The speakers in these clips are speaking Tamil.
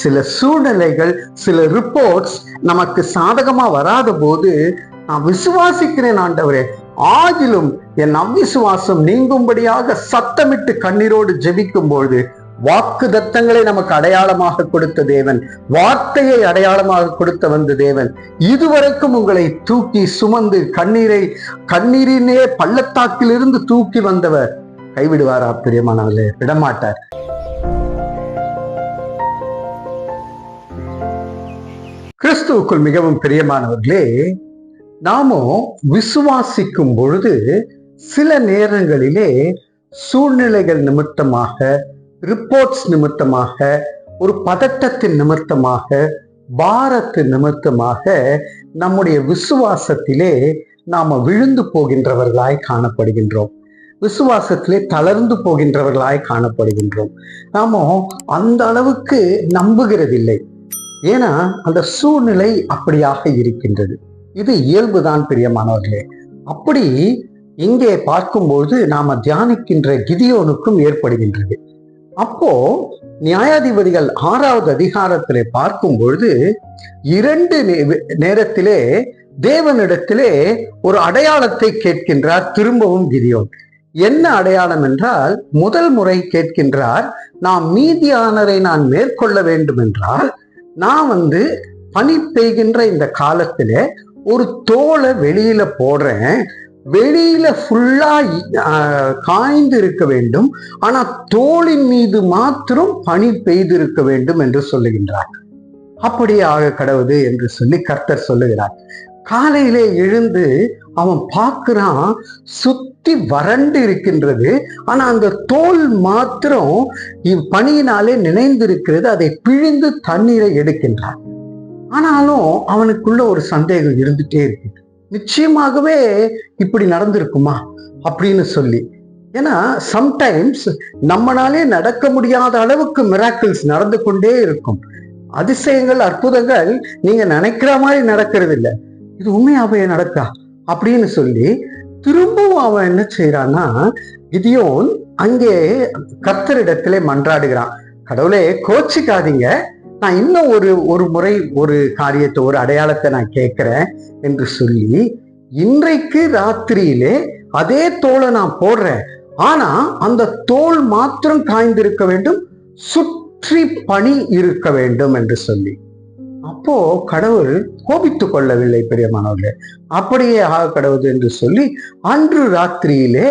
சில சூழ்நிலைகள், சில ரிப்போர்ட்ஸ் நமக்கு சாதகமா வராத போது நான் விசுவாசிக்கிறேன் ஆண்டவரே, ஆகிலும் என் அவ்விசுவாசம் நீங்கும்படியாக சத்தமிட்டு கண்ணீரோடு ஜெபிக்கும் பொழுது வாக்கு தத்தங்களை நமக்கு அடையாளமாக கொடுத்த தேவன், வார்த்தையை அடையாளமாக கொடுத்த வந்த தேவன், இதுவரைக்கும் உங்களை தூக்கி சுமந்து கண்ணீரினே பள்ளத்தாக்கிலிருந்து தூக்கி வந்தவர் கைவிடுவாரா? பிரியமானவர்களே, விடமாட்டார். கிறிஸ்துவுக்குள் மிகவும் பிரியமானவர்களே, நாமோ விசுவாசிக்கும் பொழுது சில நேரங்களிலே சூழ்நிலைகள் நிமித்தமாக, ரிப்போர்ட்ஸ் நிமித்தமாக, ஒரு பதட்டத்தின் நிமித்தமாக, பாரத்தின் நிமித்தமாக நம்முடைய விசுவாசத்திலே நாம விழுந்து போகின்றவர்களாய் காணப்படுகின்றோம். விசுவாசத்திலே தளர்ந்து போகின்றவர்களாய் காணப்படுகின்றோம். நாம அந்த அளவுக்கு நம்புகிறதில்லை. ஏன்னா அந்த சூழ்நிலை அப்படியாக இருக்கின்றது. இது இயல்புதான் பிரியமானவர்களே. அப்படி இங்கே பார்க்கும்போது நாம தியானிக்கின்ற கிதியோனுக்கும் ஏற்படுகின்றது. அப்போ நியாயாதிபதிகள் 6வது அதிகாரத்திலே பார்க்கும் பொழுது 2 நேரத்திலே தேவனிடத்திலே ஒரு அடையாளத்தை கேட்கின்றார் திரும்பவும் கிதியோன். என்ன அடையாளம் என்றால், முதல் முறை கேட்கின்றார், நான் மீதியானரை நான் மேற்கொள்ள வேண்டும் என்றால் நான் பனி பெய்கின்ற இந்த காலத்துல ஒரு தோலை வெளியில போடுறேன், வெளியில ஃபுல்லா காய்ந்து இருக்க வேண்டும், ஆனா தோளின் மீது மாத்திரம் பனி பெய்திருக்க வேண்டும் என்று சொல்லுகின்றார். அப்படியே ஆக கடவுது என்று சொல்லி கர்த்தர் சொல்லுகிறார். காலையிலே எழுந்து அவன் பார்க்கிறான், சுத்தி வறண்டு இருக்கின்றது, ஆனா அந்த தோல் மாத்திரம் பனியினாலே நினைந்திருக்கிறது. அதை பிழிந்து தண்ணீரை எடுக்கின்றான். ஆனாலும் அவனுக்குள்ள ஒரு சந்தேகம் இருந்துட்டே இருக்கு, நிச்சயமாகவே இப்படி நடந்திருக்குமா அப்படின்னு சொல்லி. ஏன்னா சம்டைம்ஸ் நம்மளாலே நடக்க முடியாத அளவுக்கு மிராக்கிள்ஸ் நடந்து கொண்டே இருக்கும். அதிசயங்கள், அற்புதங்கள் நீங்க நினைக்கிற மாதிரி நடக்கிறது இல்லை. இது உண்மையாவே நடக்கா அப்படின்னு சொல்லி திரும்பவும் அவன் என்ன செய்யறான்னா, கிதியோன் அங்கே கர்த்தரிடத்திலே மன்றாடுகிறான். கடவுளே, கோச்சிக்காதீங்க, நான் இன்னும் ஒரு முறை ஒரு காரியத்தை, ஒரு அடையாளத்தை நான் கேட்கிறேன் என்று சொல்லி, இன்றைக்கு ராத்திரியிலே அதே தோலை நான் போடுறேன், ஆனா அந்த தோல் மாத்திரம் காய்ந்திருக்க வேண்டும், சுற்றி பனி இருக்க வேண்டும் என்று சொல்லி. அப்போ கடவுள் கோபித்துக் கொள்ளவில்லை பிரியமானவர்களே. அப்படியே ஆக கடவுள் என்று சொல்லி அன்று ராத்திரியிலே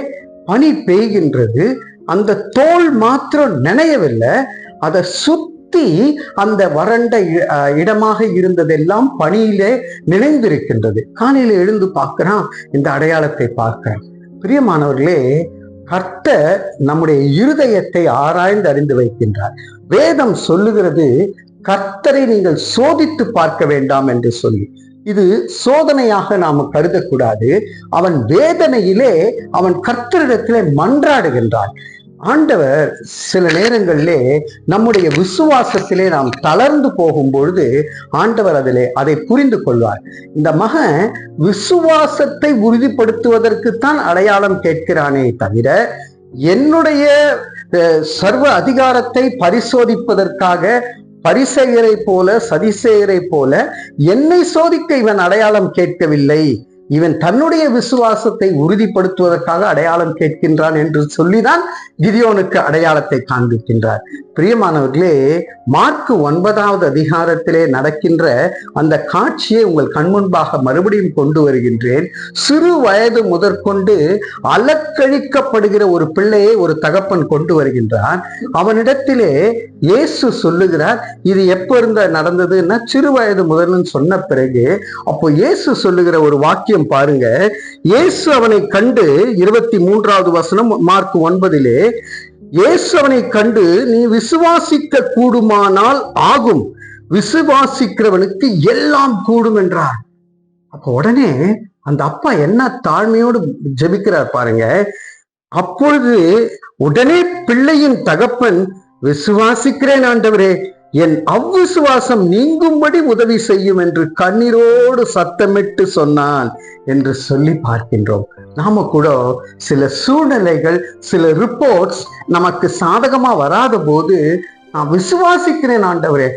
பனி பெய்கின்றது. அந்த தோல் மாத்திரம் நினையவில்லை, அதை சுத்தி அந்த வறண்ட இடமாக இருந்ததெல்லாம் பனியிலே நினைந்திருக்கின்றது. காலையில எழுந்து பார்க்கிறான், இந்த அடையாளத்தை பார்க்கிறான். பிரியமானவர்களே, கர்த்தர் நம்முடைய இருதயத்தை ஆராய்ந்து அறிந்து வைக்கின்றார். வேதம் சொல்லுகிறது, கர்த்தரை நீங்கள் சோதித்து பார்க்க வேண்டாம் என்று சொல்லி. இது சோதனையாக நாம கருதக்கூடாது. அவன் வேதனையிலே அவன் கர்த்தரிடத்திலே மன்றாடுகின்றான். ஆண்டவர் சில நேரங்களிலே நம்முடைய விசுவாசத்திலே நாம் தளர்ந்து போகும் பொழுது ஆண்டவர் அதை புரிந்து கொள்வார். இந்த மகன் விசுவாசத்தை உறுதிப்படுத்துவதற்குத்தான் அடையாளம் கேட்கிறானே தவிர, என்னுடைய சர்வ அதிகாரத்தை பரிசோதிப்பதற்காக, பரிசேயரை போல, சதிசேயரை போல என்னை சோதிக்க இவன் அடையாளம் கேட்கவில்லை. இவன் தன்னுடைய விசுவாசத்தை உறுதிப்படுத்துவதற்காக அடையாளம் கேட்கின்றான் என்று சொல்லிதான் கிதியோனுக்கு அடையாளத்தை காண்பிக்கின்றார். பிரியமானவர்களே, மார்க் 9வது அதிகாரத்திலே நடக்கின்ற அந்த காட்சியை உங்கள் கண்முன்பாக மறுபடியும் கொண்டு வருகின்றேன். சிறு வயது முதற்கொண்டு அலக்கழிக்கப்படுகிற ஒரு பிள்ளையை ஒரு தகப்பன் கொண்டு வருகின்றான். அவனிடத்திலே இயேசு சொல்லுகிறார், இது எப்ப நடந்ததுன்னா சிறு வயது முதல்னு சொன்ன பிறகு அப்போ இயேசு சொல்லுகிற ஒரு வாக்கியம் பாருங்க. இயேசு அவனை கண்டு, 23வது வசனம் மார்க் 9, இயேசு அவனை கண்டு, நீ விசுவாசிக்க கூடுமானால் ஆகும், விசுவாசிக்கிறவனுக்கு எல்லாம் கூடும் என்றார். அப்ப உடனே அந்த அப்பா என்ன தாழ்மையோடு ஜெபிக்கிறார் பாருங்க. அப்பொழுது உடனே பிள்ளையின் தகப்பன், விசுவாசிக்கிறேன் ஆண்டவரே, என் அவ்விசுவாசம் நீங்கும்படி உதவி செய்யும் என்று கண்ணீரோடு சத்தமிட்டு சொன்னான் என்று சொல்லி பார்க்கின்றோம். நாம கூட சில சூழ்நிலைகள், சில ரிப்போர்ட்ஸ் நமக்கு சாதகமா வராத போது, நான் விசுவாசிக்கிறேன் ஆண்டவரே,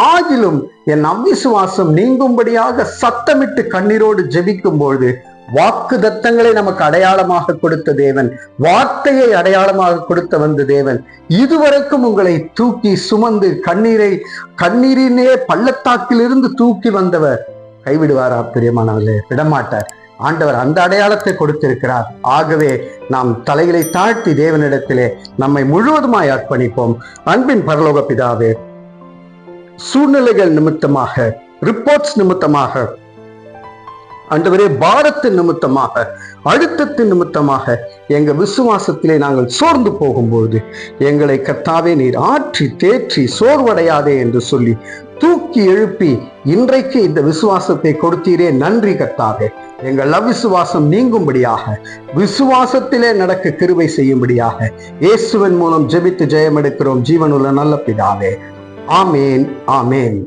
ஆகிலும் என் அவிசுவாசம் நீங்கும்படியாக சத்தமிட்டு கண்ணீரோடு ஜெபிக்கும் பொழுது வாக்கு தத்தங்களை நமக்கு அடையாளமாக கொடுத்த தேவன், வார்த்தையை அடையாளமாக கொடுத்த வந்த தேவன், இதுவரைக்கும் உங்களை தூக்கி சுமந்து கண்ணீரினே பள்ளத்தாக்கிலிருந்து தூக்கி வந்தவர் கைவிடுவாரா? பிரியமானவர்களே, விடமாட்டார். ஆண்டவர் அந்த அடையாளத்தை கொடுத்திருக்கிறார். ஆகவே நாம் தலைகளை தாழ்த்தி தேவனிடத்திலே நம்மை முழுவதுமாய் அர்ப்பணிப்போம். அன்பின் பரலோக பிதாவே, சூழ்நிலைகள் நிமித்தமாக, ரிப்போர்ட்ஸ் நிமித்தமாக, ஆண்டவரே பாரத்தின் நிமித்தமாக, அழுத்தத்தின் நிமித்தமாக எங்க விசுவாசத்திலே நாங்கள் சோர்ந்து போகும்போது எங்களை கர்த்தாவே நீர் ஆற்றி தேற்றி சோர்வடையாதே என்று சொல்லி தூக்கி எழுப்பி இன்றைக்கு இந்த விசுவாசத்தை கொடுத்தீரே, நன்றி கர்த்தாவே. எங்கள் அவிசுவாசம் நீங்கும்படியாக, விசுவாசத்திலே நடக்க கிருபை செய்யும்படியாக இயேசுவின் மூலம் ஜெபித்து ஜெயம் எடுக்கிறோம் ஜீவனுள்ள நல்ல பிதாவே. ஆமேன், ஆமேன்.